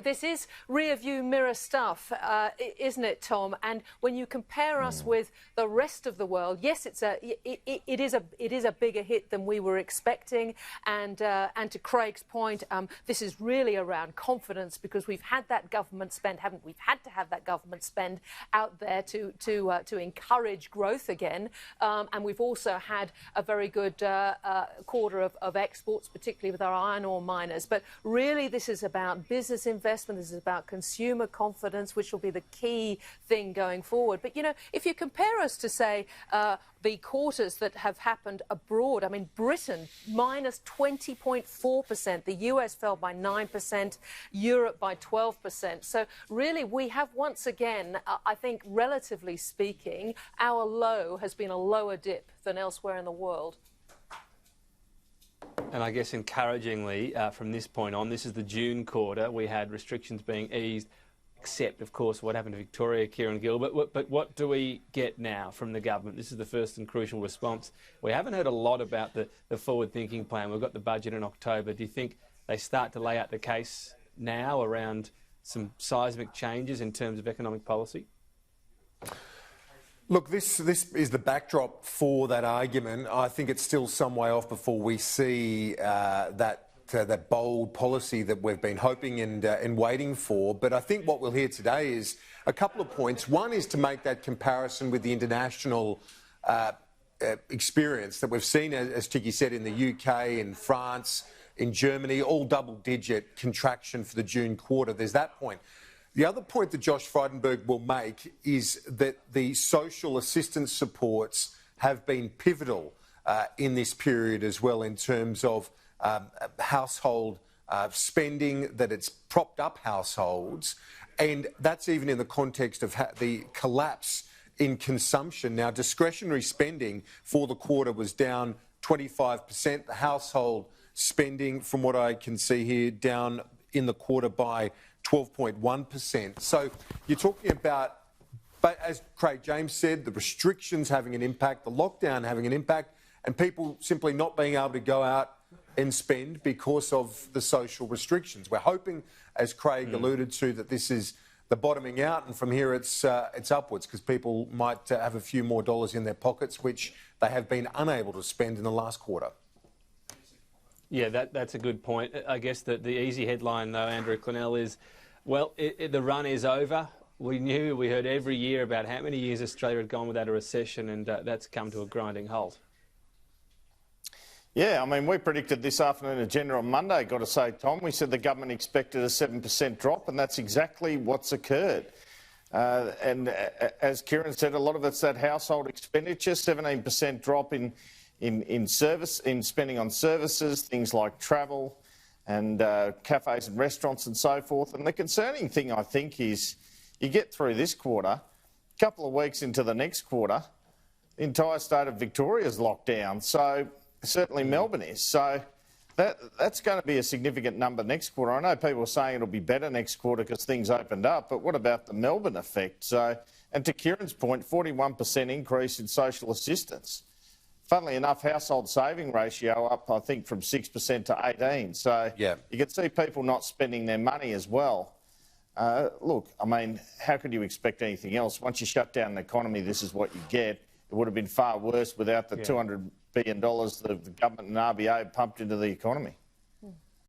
this is rear-view mirror stuff, isn't it, Tom? And when you compare us with the rest of the world, yes, it is a bigger hit than we were expecting. And to Craig's point, this is really around confidence, because we've had that government spend, haven't we? We've had to have that government spend out there to encourage growth again. And we've also had a very good quarter of exports, particularly with our iron ore miners. But really, this is about business investment. This is about consumer confidence, which will be the key thing going forward. But, you know, if you compare us to, say, the quarters that have happened abroad, I mean, Britain, minus 20.4%. The US fell by 9%, Europe by 12%. So really, we have once again, I think, relatively speaking, our low has been a lower dip than elsewhere in the world. And I guess encouragingly, from this point on, this is the June quarter, we had restrictions being eased, except, of course, what happened to Victoria, Kieran Gill. But what do we get now from the government? This is the first and crucial response. We haven't heard a lot about the forward-thinking plan. We've got the budget in October. Do you think they start to lay out the case now around some seismic changes in terms of economic policy? Look, this is the backdrop for that argument. I think it's still some way off before we see that bold policy that we've been hoping and waiting for. But I think what we'll hear today is a couple of points. One is to make that comparison with the international experience that we've seen, as Tiki said, in the UK, in France, in Germany, all double-digit contraction for the June quarter. There's that point. The other point that Josh Frydenberg will make is that the social assistance supports have been pivotal in this period as well, in terms of household spending, that it's propped up households, and that's even in the context of the collapse in consumption. Now, discretionary spending for the quarter was down 25%. The household spending, from what I can see here, down in the quarter by 12.1%. So you're talking about, but as Craig James said, the restrictions having an impact, the lockdown having an impact, and people simply not being able to go out and spend because of the social restrictions. We're hoping, as Craig alluded to, that this is the bottoming out, and from here it's upwards, because people might have a few more dollars in their pockets, which they have been unable to spend in the last quarter. Yeah, that's a good point. I guess the easy headline, though, Andrew Clennell, is, well, the run is over. We heard every year about how many years Australia had gone without a recession, and that's come to a grinding halt. Yeah, I mean, we predicted this afternoon agenda on Monday, got to say, Tom. We said the government expected a 7% drop, and that's exactly what's occurred. And as Kieran said, a lot of it's that household expenditure, 17% drop in spending on services, things like travel and cafes and restaurants and so forth. And the concerning thing, I think, is you get through this quarter, a couple of weeks into the next quarter, the entire state of Victoria is locked down. So certainly Melbourne is. So that's going to be a significant number next quarter. I know people are saying it'll be better next quarter because things opened up, but what about the Melbourne effect? So, and to Kieran's point, 41% increase in social assistance. Funnily enough, household saving ratio up, I think, from 6% to 18%. So yeah, you can see people not spending their money as well. Look, I mean, how could you expect anything else? Once you shut down the economy, this is what you get. It would have been far worse without the $200 billion that the government and RBA pumped into the economy.